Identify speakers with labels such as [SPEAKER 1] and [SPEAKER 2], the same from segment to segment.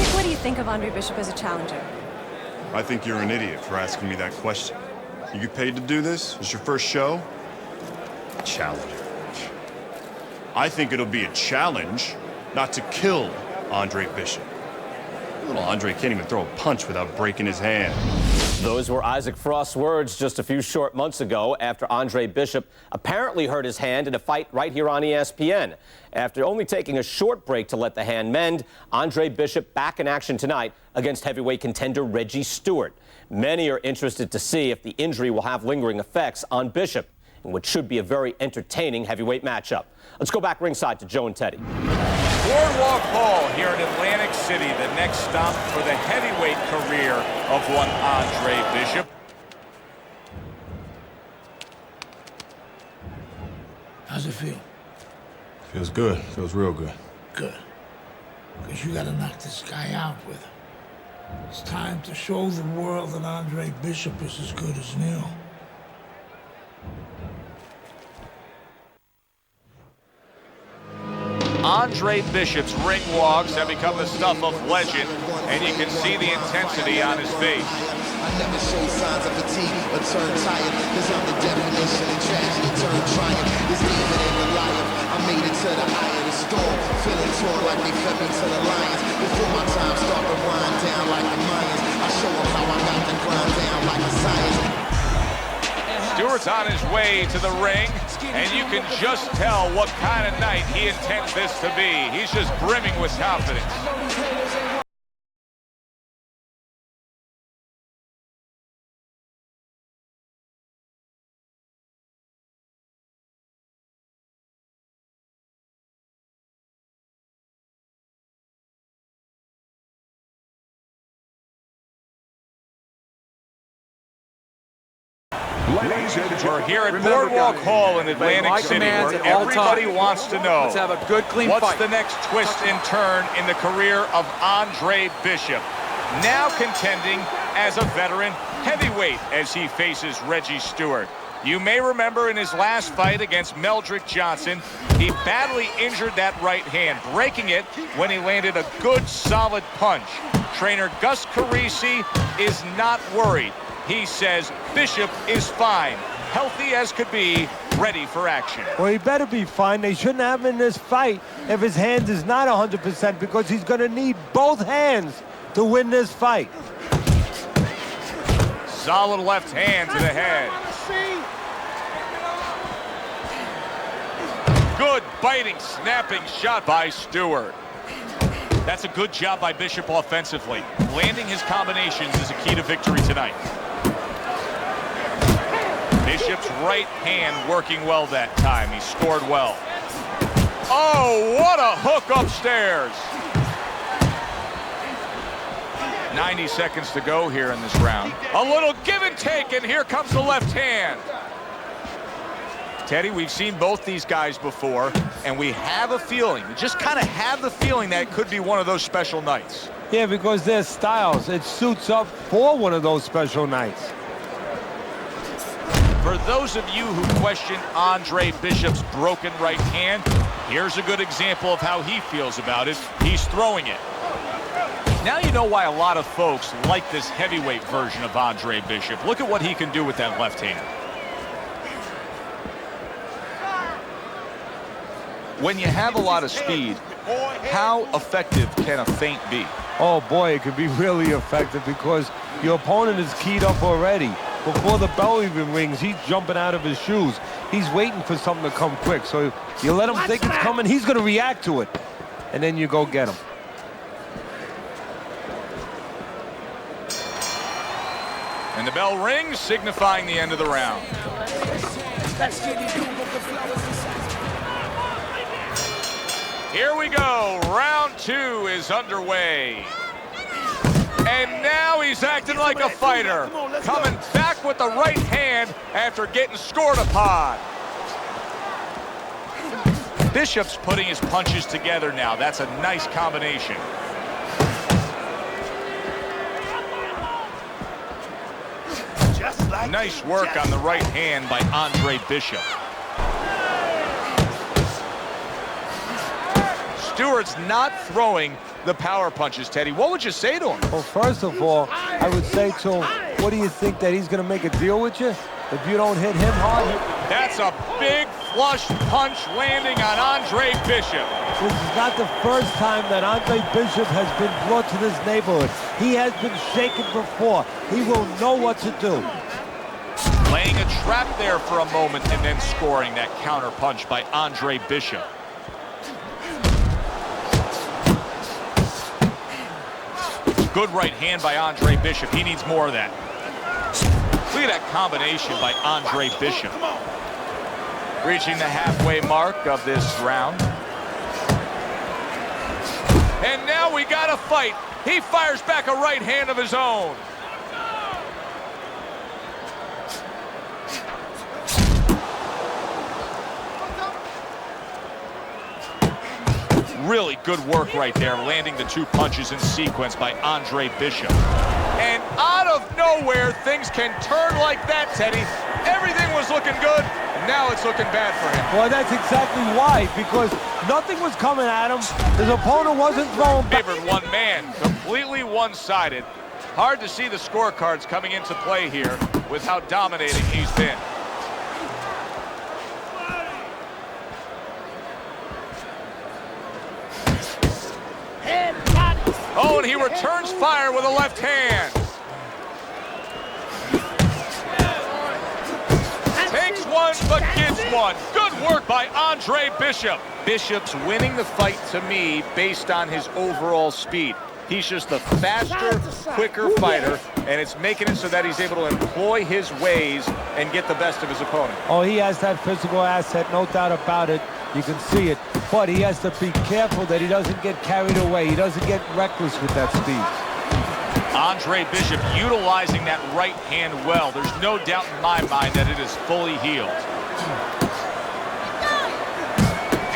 [SPEAKER 1] Nick, what do you think of Andre Bishop as a challenger?
[SPEAKER 2] I think you're an idiot for asking me that question. You get paid to do this? It's your first show? Challenger. I think it'll be a challenge not to kill Andre Bishop. Little Andre can't even throw a punch without breaking his hand.
[SPEAKER 3] Those were Isaac Frost's words just a few short months ago after Andre Bishop apparently hurt his hand in a fight right here on ESPN. After only taking a short break to let the hand mend, Andre Bishop back in action tonight against heavyweight contender Reggie Stewart. Many are interested to see if the injury will have lingering effects on Bishop in what should be a very entertaining heavyweight matchup. Let's go back ringside to Joe and Teddy.
[SPEAKER 4] Boardwalk Hall here in Atlantic City, the next stop for the heavyweight career of one Andre Bishop.
[SPEAKER 5] How's it feel?
[SPEAKER 6] Feels good. Feels real good.
[SPEAKER 5] Good. Because you gotta knock this guy out with him. It's time to show the world that Andre Bishop is as good as Neil.
[SPEAKER 4] Andre Bishop's ring walks have become the stuff of legend, and you can see the intensity on his face.
[SPEAKER 7] I never show signs of fatigue or turn tired, cause I'm the definition of tragedy turned triumph. This demon ain't Goliath, I made it to the eye of the storm, feeling torn like they fed me to the lions. Before my time start to wind down like the Mayans, I show them how I got to grind down like a science.
[SPEAKER 4] Stewart's on his way to the ring, and you can just tell what kind of night he intends this to be. He's just brimming with confidence. We're here at Boardwalk Hall in Atlantic City, where everybody wants to know
[SPEAKER 8] Let's have a good, clean
[SPEAKER 4] what's
[SPEAKER 8] fight.
[SPEAKER 4] the next twist and turn in the career of Andre Bishop, now contending as a veteran heavyweight as he faces Reggie Stewart. You may remember in his last fight against Meldrick Johnson, he badly injured that right hand, breaking it when he landed a good, solid punch. Trainer Gus Carisi is not worried. He says Bishop is fine, healthy as could be, ready for action.
[SPEAKER 9] Well, he better be fine. They shouldn't have him in this fight if his hand is not 100%, because he's going to need both hands to win this fight.
[SPEAKER 4] Solid left hand to the head. Good biting, snapping shot by Stewart. That's a good job by Bishop offensively. Landing his combinations is a key to victory tonight. Bishop's right hand working well that time. He scored well. Oh, what a hook upstairs. 90 seconds to go here in this round. A little give and take, and here comes the left hand. Teddy, we've seen both these guys before, and we have a feeling, we just kind of have the feeling that it could be one of those special nights.
[SPEAKER 9] Yeah, because their styles, it suits up for one of those special nights.
[SPEAKER 4] For those of you who question Andre Bishop's broken right hand, here's a good example of how he feels about it. He's throwing it. Now you know why a lot of folks like this heavyweight version of Andre Bishop. Look at what he can do with that left hand. When you have a lot of speed, how effective can a feint be?
[SPEAKER 9] Oh boy, it could be really effective because your opponent is keyed up already. Before the bell even rings, he's jumping out of his shoes. He's waiting for something to come quick. So you let him think it's coming, he's going to react to it. And then you go get him.
[SPEAKER 4] And the bell rings, signifying the end of the round. Here we go. Round two is underway. And now he's acting like a fighter, coming back with the right hand after getting scored upon. Bishop's putting his punches together now. That's a nice combination. Nice work on the right hand by Andre Bishop. Stewart's not throwing the power punches, Teddy. What would you say to him?
[SPEAKER 9] Well, first of all, I would say to him, what do you think, that he's going to make a deal with you? If you don't hit him hard,
[SPEAKER 4] That's a big flush punch landing on Andre Bishop.
[SPEAKER 9] this is not the first time that Andre Bishop has been brought to this neighborhood. He has been shaken before. He will know what to do.
[SPEAKER 4] Laying a trap there for a moment and then scoring that counter punch by Andre Bishop. Good right hand by Andre Bishop. He needs more of that. Look at that combination by Andre Bishop. Reaching the halfway mark of this round. And now we got a fight. He fires back a right hand of his own. Really good work right there, landing the two punches in sequence by Andre Bishop. And out of nowhere, things can turn like that, Teddy. Everything was looking good, and now it's looking bad for him.
[SPEAKER 9] Well, that's exactly why, because nothing was coming at him. His opponent wasn't throwing back.
[SPEAKER 4] Favored one man, completely one-sided. Hard to see the scorecards coming into play here with how dominating he's been. Oh, and he returns fire with a left hand. Takes one, but gets one. Good work by Andre Bishop. Bishop's winning the fight to me based on his overall speed. He's just a faster, quicker fighter, and it's making it so that he's able to employ his ways and get the best of his opponent.
[SPEAKER 9] Oh, he has that physical asset, no doubt about it. You can see it. But he has to be careful that he doesn't get carried away. He doesn't get reckless with that speed.
[SPEAKER 4] Andre Bishop utilizing that right hand well. There's no doubt in my mind that it is fully healed.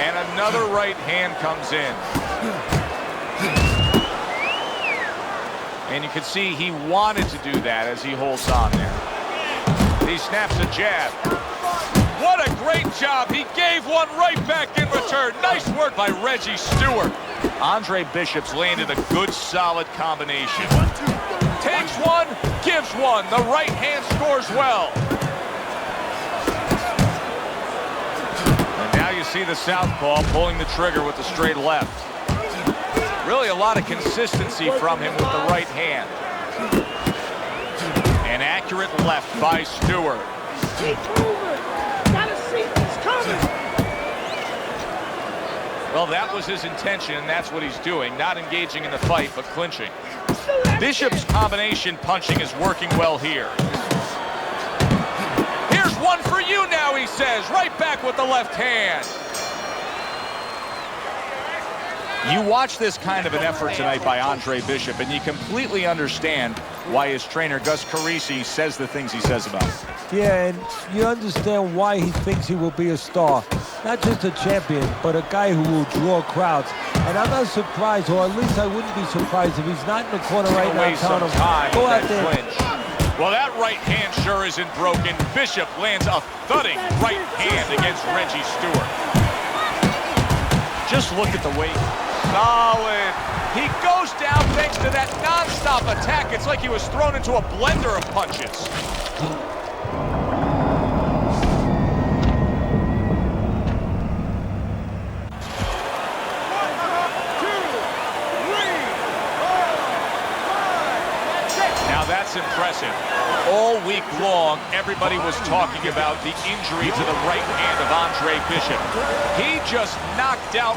[SPEAKER 4] And another right hand comes in. And you can see he wanted to do that as he holds on there. He snaps a jab. What a great job. He gave one right back in return. Nice work by Reggie Stewart. Andre Bishop's landed a good, solid combination. Takes one, gives one. The right hand scores well. And now you see the southpaw pulling the trigger with the straight left. Really a lot of consistency from him with the right hand. An accurate left by Stewart. Well, that was his intention, and that's what he's doing. Not engaging in the fight, but clinching. Bishop's combination punching is working well here. Here's one for you now, he says. Right back with the left hand. You watch this kind of an effort tonight by Andre Bishop, and you completely understand why his trainer, Gus Carisi, says the things he says about him.
[SPEAKER 9] Yeah, and you understand why he thinks he will be a star. Not just a champion, but a guy who will draw crowds. And I'm not surprised, or at least I wouldn't be surprised if he's not in the corner right now telling him, go out there.
[SPEAKER 4] Clinch. Well, that right hand sure isn't broken. Bishop lands a thudding right hand against Reggie Stewart. Just look at the way. Solid. He goes down thanks to that non-stop attack. It's like he was thrown into a blender of punches. Now that's impressive. All week long, everybody was talking about the injury to the right hand of Andre Bishop. He just knocked out.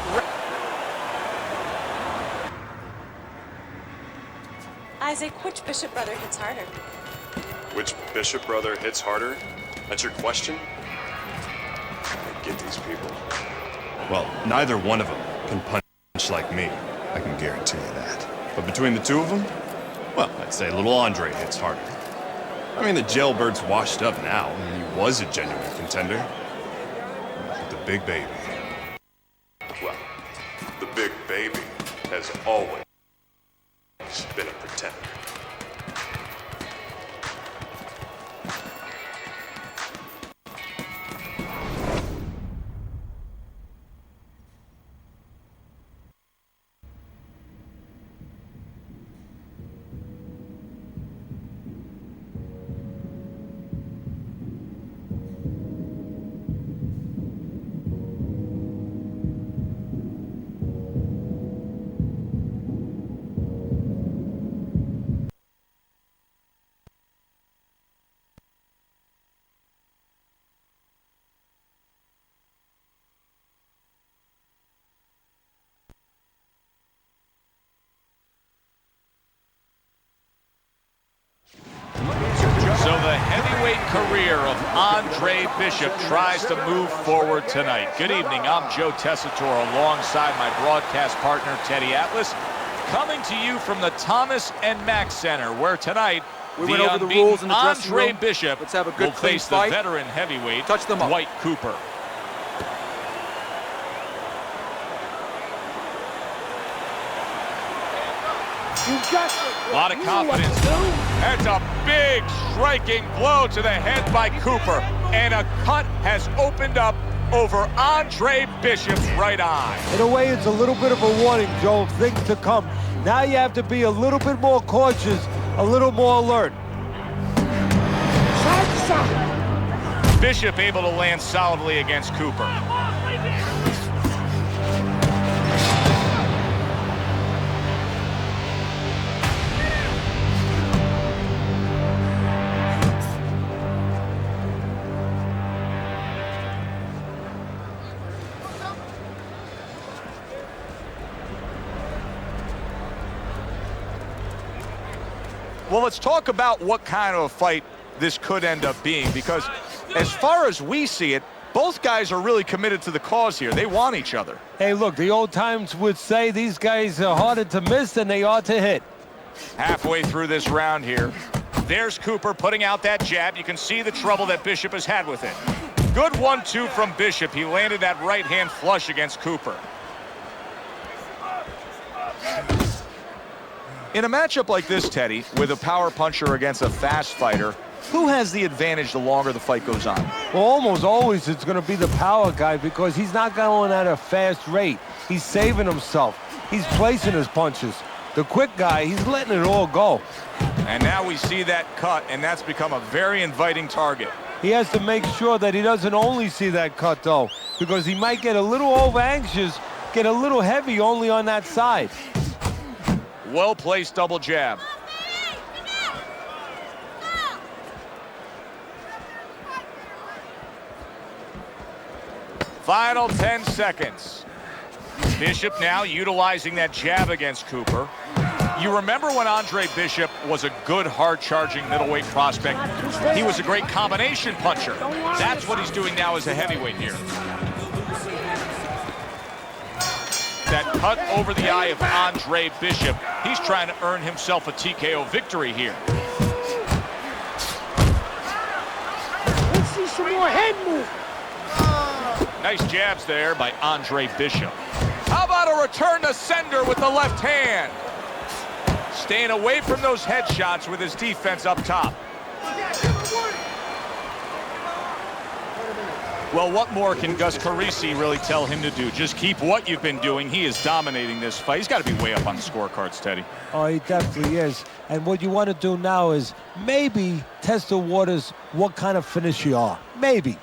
[SPEAKER 1] Isaac, which Bishop brother hits harder?
[SPEAKER 2] Which Bishop brother hits harder? That's your question? I get these people. Well, neither one of them can punch like me. I can guarantee you that. But between the two of them, well, I'd say little Andre hits harder. I mean, the jailbird's washed up now. I mean, he was a genuine contender. But the big baby, well, the big baby has always been a pretender.
[SPEAKER 4] So the heavyweight career of Andre Bishop tries to move forward tonight. Good evening, I'm Joe Tessitore alongside my broadcast partner Teddy Atlas, coming to you from the Thomas and Mack Center, where tonight
[SPEAKER 8] we went over the rules in the dressing
[SPEAKER 4] Andre
[SPEAKER 8] room.
[SPEAKER 4] Bishop
[SPEAKER 8] Let's have a good
[SPEAKER 4] will face the
[SPEAKER 8] fight.
[SPEAKER 4] veteran heavyweight
[SPEAKER 8] Touch them up.
[SPEAKER 4] Dwight Cooper. A lot of confidence. That's a big striking blow to the head by Cooper. And a cut has opened up over Andre Bishop's right eye.
[SPEAKER 9] In a way, it's a little bit of a warning, Joe, of things to come. Now you have to be a little bit more cautious, a little more alert.
[SPEAKER 4] Bishop able to land solidly against Cooper. Well, let's talk about what kind of a fight this could end up being, because as far as we see it, both guys are really committed to the cause here. They want each other.
[SPEAKER 9] Hey, look, the old times would say these guys are harder to miss than they are to hit.
[SPEAKER 4] Halfway through this round here, there's Cooper putting out that jab. You can see the trouble that Bishop has had with it. Good 1-2 from Bishop. He landed that right hand flush against Cooper. In a matchup like this, Teddy, with a power puncher against a fast fighter, who has the advantage the longer the fight goes on?
[SPEAKER 9] Well, almost always it's going to be the power guy, because he's not going at a fast rate. He's saving himself. He's placing his punches. The quick guy, he's letting it all go.
[SPEAKER 4] And now we see that cut, and that's become a very inviting target.
[SPEAKER 9] He has to make sure that he doesn't only see that cut, though, because he might get a little over-anxious, get a little heavy only on that side.
[SPEAKER 4] Well-placed double jab. Final 10 seconds. Bishop now utilizing that jab against Cooper. You remember when Andre Bishop was a good, hard-charging middleweight prospect? He was a great combination puncher. That's what he's doing now as a heavyweight here. That cut over the eye of Andre Bishop. He's trying to earn himself a TKO victory here.
[SPEAKER 5] Let's see some more head move.
[SPEAKER 4] Nice jabs there by Andre Bishop. How about a return to sender with the left hand? Staying away from those headshots with his defense up top. Well, what more can Gus Carisi really tell him to do? Just keep what you've been doing. He is dominating this fight. He's got to be way up on the scorecards, Teddy.
[SPEAKER 9] Oh, he definitely is. And what you want to do now is maybe test the waters what kind of finish you are. Maybe.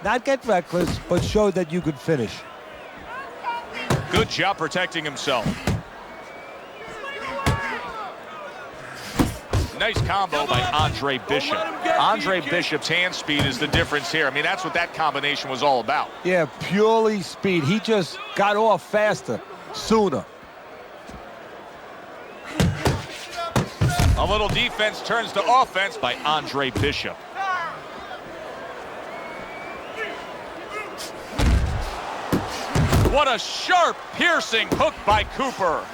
[SPEAKER 9] Not get reckless, but show that you could finish.
[SPEAKER 4] Good job protecting himself. Nice combo by Andre Bishop. Andre Bishop's hand speed is the difference here. I mean, that's what that combination was all about.
[SPEAKER 9] Yeah, purely speed. He just got off faster, sooner.
[SPEAKER 4] A little defense turns to offense by Andre Bishop. What a sharp, piercing hook by Cooper.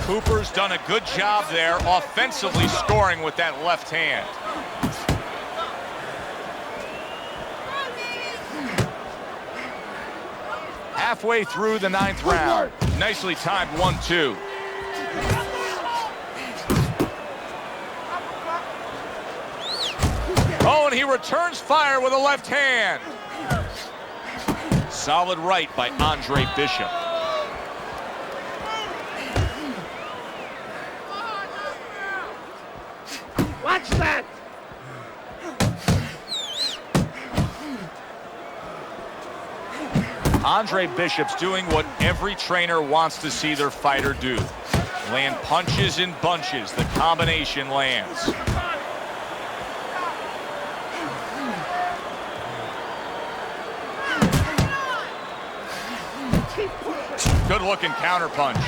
[SPEAKER 4] Cooper's done a good job there, offensively scoring with that left hand. Halfway through the 9th round. Nicely timed 1-2. Oh, and he returns fire with a left hand. Solid right by Andre Bishop.
[SPEAKER 5] Watch that.
[SPEAKER 4] Andre Bishop's doing what every trainer wants to see their fighter do. Land punches in bunches. The combination lands. Good looking counter punch.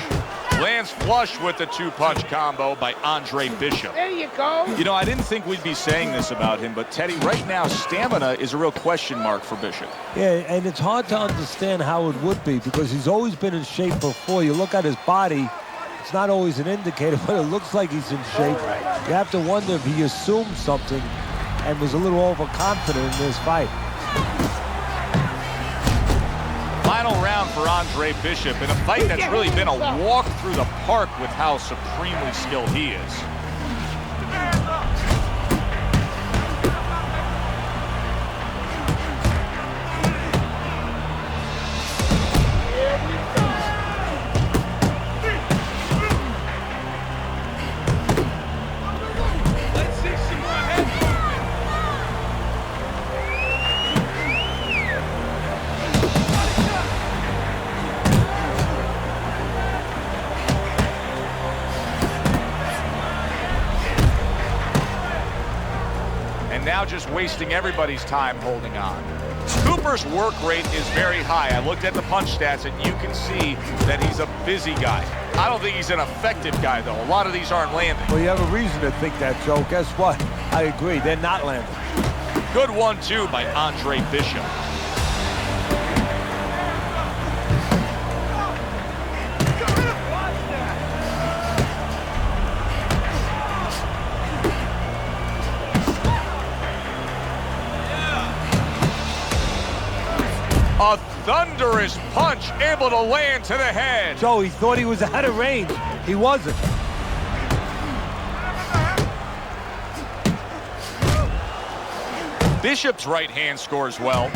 [SPEAKER 4] Lands flush with the two-punch combo by Andre Bishop.
[SPEAKER 5] There you go.
[SPEAKER 4] You know, I didn't think we'd be saying this about him, but Teddy, right now, stamina is a real question mark for Bishop.
[SPEAKER 9] Yeah, and it's hard to understand how it would be because he's always been in shape before. You look at his body, it's not always an indicator, but it looks like he's in shape. You have to wonder if he assumed something and was a little overconfident in this fight.
[SPEAKER 4] Final round for Andre Bishop in a fight that's really been a walk through the park with how supremely skilled he is. Now just wasting everybody's time holding on. Cooper's work rate is very high. I looked at the punch stats, and you can see that he's a busy guy. I don't think he's an effective guy, though. A lot of these aren't landing.
[SPEAKER 9] Well, you have a reason to think that, Joe. Guess what? I agree. They're not landing.
[SPEAKER 4] Good 1-2 by Andre Bishop. A thunderous punch able to land to the head.
[SPEAKER 9] Joe, he thought he was out of range. He wasn't.
[SPEAKER 4] Bishop's right hand scores well.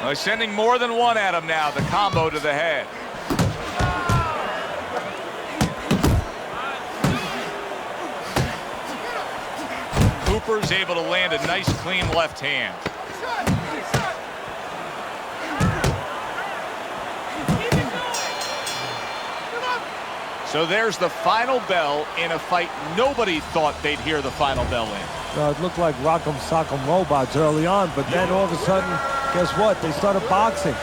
[SPEAKER 4] Well, sending more than one at him now. The combo to the head. Cooper's able to land a nice, clean left hand. So there's the final bell in a fight nobody thought they'd hear the final bell in.
[SPEAKER 9] It looked like Rock'em Sock'em Robots early on, but then all of a sudden, guess what? They started boxing.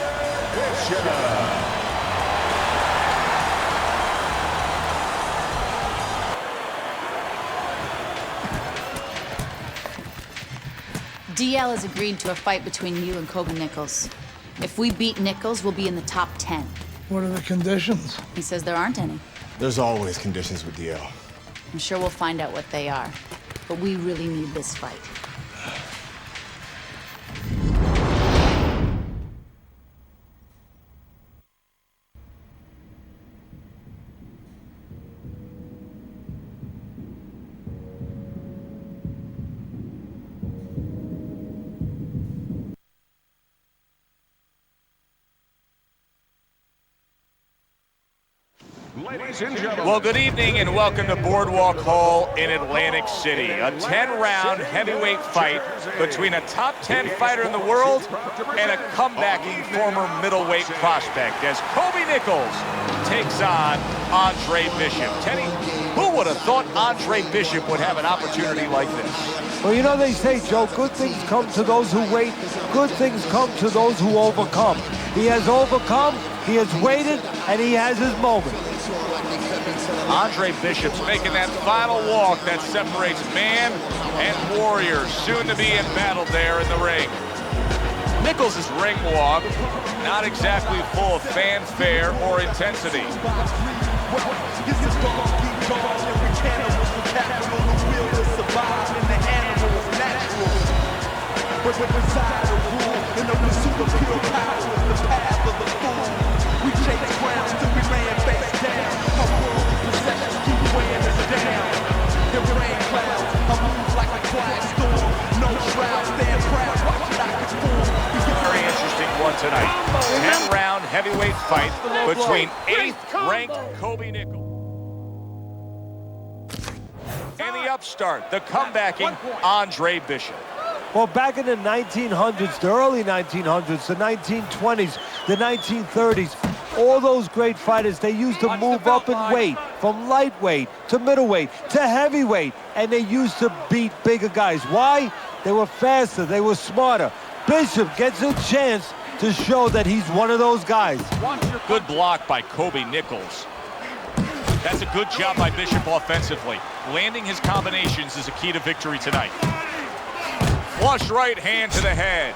[SPEAKER 10] DL has agreed to a fight between you and Kobe Nichols. If we beat Nichols, we'll be in the top 10.
[SPEAKER 5] What are the conditions?
[SPEAKER 10] He says there aren't any.
[SPEAKER 6] There's always conditions with DL.
[SPEAKER 10] I'm sure we'll find out what they are. But we really need this fight.
[SPEAKER 4] Well, good evening and welcome to Boardwalk Hall in Atlantic City. A 10-round heavyweight fight between a top 10 fighter in the world and a comebacking former middleweight prospect as Kobe Nichols takes on Andre Bishop. Teddy, who would have thought Andre Bishop would have an opportunity like this?
[SPEAKER 9] Well, you know they say, Joe, good things come to those who wait. Good things come to those who overcome. He has overcome, he has waited, and he has his moment.
[SPEAKER 4] Andre Bishop's making that final walk that separates man and warrior, soon to be in battle there in the ring. Nichols' ring walk, not exactly full of fanfare or intensity. Very interesting one tonight. 10-round heavyweight fight between 8th-ranked Kobe Nichols and the upstart, the comebacking Andre Bishop.
[SPEAKER 9] Well, back in the 1900s, the early 1900s, the 1920s, the 1930s, All those great fighters, they used to move up in weight from lightweight to middleweight to heavyweight, and they used to beat bigger guys. Why? They were faster, they were smarter. Bishop gets a chance to show that he's one of those guys.
[SPEAKER 4] Good block by Kobe Nichols. That's a good job by Bishop offensively. Landing his combinations is a key to victory tonight. Flush right hand to the head.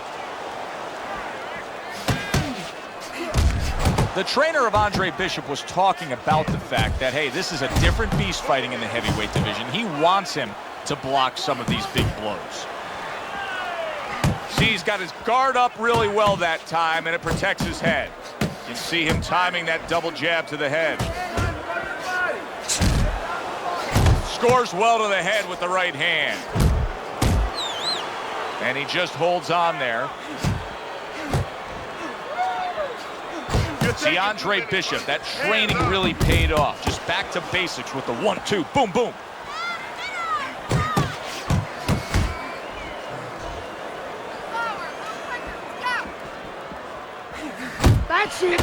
[SPEAKER 4] The trainer of Andre Bishop was talking about the fact that, hey, this is a different beast fighting in the heavyweight division. He wants him to block some of these big blows. See, he's got his guard up really well that time, and it protects his head. You can see him timing that double jab to the head. Scores well to the head with the right hand. And he just holds on there. See, Andre Bishop, that training really paid off. Just back to basics with the 1-2, boom, boom.
[SPEAKER 5] That's it.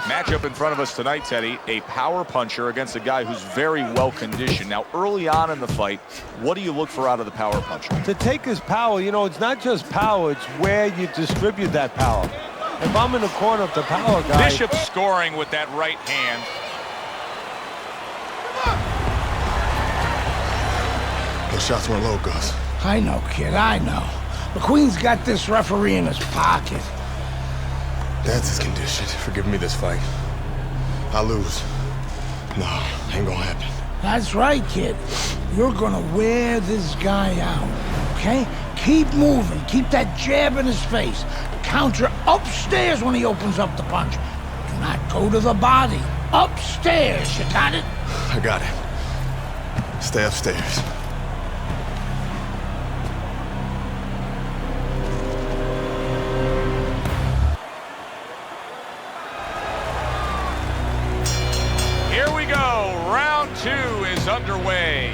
[SPEAKER 4] Matchup in front of us tonight, Teddy, a power puncher against a guy who's very well conditioned. Now, early on in the fight, what do you look for out of the power puncher?
[SPEAKER 9] To take his power, you know, it's not just power, it's where you distribute that power. If I'm in the corner of the power guy...
[SPEAKER 4] Bishop scoring with that right hand.
[SPEAKER 6] Those shots weren't low, Gus.
[SPEAKER 5] I know, kid, I know. McQueen's got this referee in his pocket.
[SPEAKER 6] Dad's his condition for giving me this fight. I lose. No, ain't gonna happen.
[SPEAKER 5] That's right, kid. You're gonna wear this guy out, okay? Keep moving. Keep that jab in his face. Counter upstairs when he opens up the punch. Do not go to the body. Upstairs, you got it?
[SPEAKER 6] I got it. Stay upstairs.
[SPEAKER 4] Here we go. Round 2 is underway.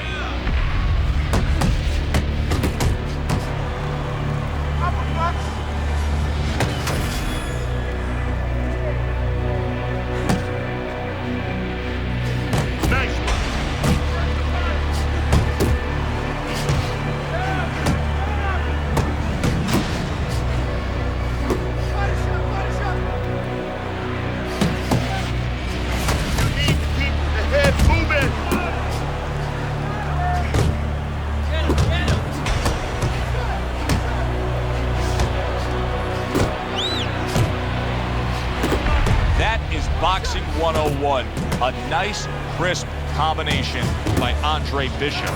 [SPEAKER 4] Boxing 101, a nice, crisp combination by Andre Bishop.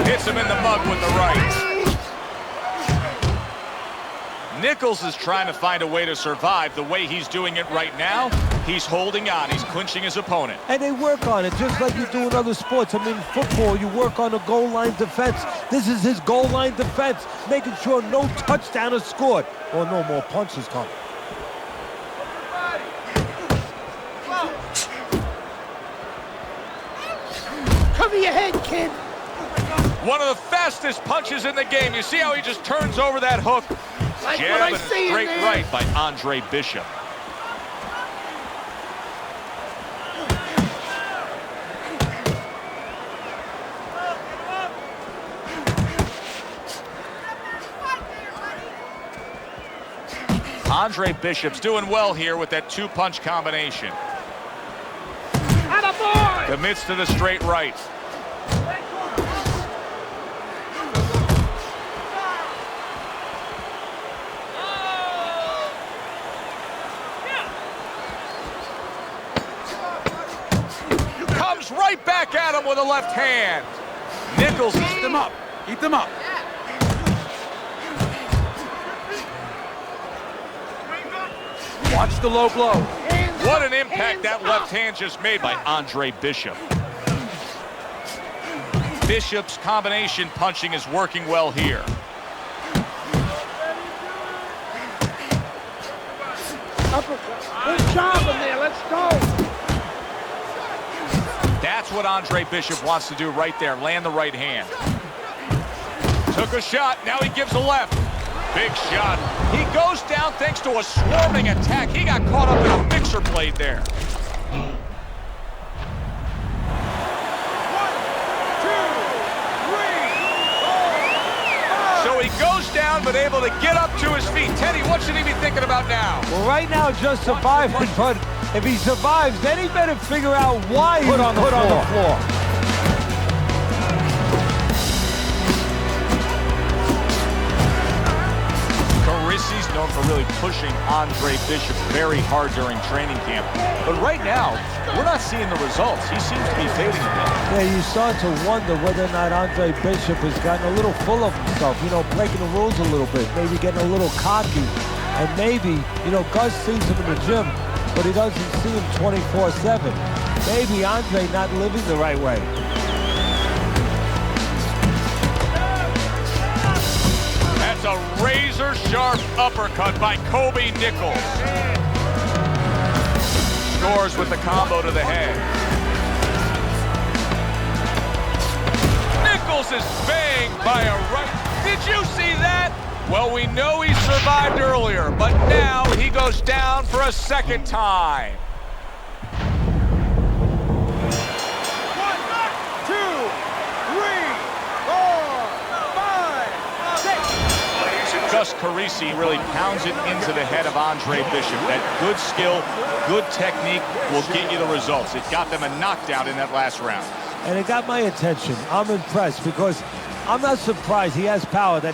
[SPEAKER 4] Hits him in the mug with the right. Nichols is trying to find a way to survive. The way he's doing it right now, he's holding on. He's clinching his opponent.
[SPEAKER 9] And they work on it just like you do in other sports. I mean, football, you work on a goal line defense. This is his goal line defense, making sure no touchdown is scored or no more punches come.
[SPEAKER 5] Cover your head, kid.
[SPEAKER 4] One of the fastest punches in the game. You see how he just turns over that hook?
[SPEAKER 5] Like
[SPEAKER 4] Jab and a straight right by Andre Bishop. Andre Bishop's doing well here with that 2-punch combination. Commits to the straight right. Comes right back at him with a left hand. Nichols eats them up. Eat them up.
[SPEAKER 8] Watch the low blow.
[SPEAKER 4] What an impact that left hand just made by Andre Bishop. Bishop's combination punching is working well here.
[SPEAKER 5] Good job in there. Let's go.
[SPEAKER 4] That's That's what Andre Bishop wants to do right there, land the right hand. Took a shot, now he gives a left. Big shot. He goes down thanks to a swarming attack. He got caught up in a mixer blade there.
[SPEAKER 8] 1, 2, 3, 4, 5.
[SPEAKER 4] So he goes down, but able to get up to his feet. Teddy, what should he be thinking about now?
[SPEAKER 9] Well, right now, just surviving, but if he survives, then he better figure out why he put on the floor.
[SPEAKER 4] Carisi's known for really pushing Andre Bishop very hard during training camp. But right now, we're not seeing the results. He seems to be fading a bit.
[SPEAKER 9] Yeah, you start to wonder whether or not Andre Bishop has gotten a little full of himself, you know, breaking the rules a little bit, maybe getting a little cocky. And maybe, you know, Gus sees him in the gym, but he doesn't see him 24/7. Maybe Andre not living the right way.
[SPEAKER 4] That's a razor-sharp uppercut by Kobe Nichols. Scores with the combo to the head. Nichols is banged by a right. Did you see that? Well, we know he survived earlier, but now he goes down for a second time.
[SPEAKER 8] 1, 2, 3, 4, 5, 6.
[SPEAKER 4] Gus Carisi really pounds it into the head of Andre Bishop. That good skill, good technique will get you the results. It got them a knockdown in that last round.
[SPEAKER 9] And it got my attention. I'm impressed because I'm not surprised he has power. That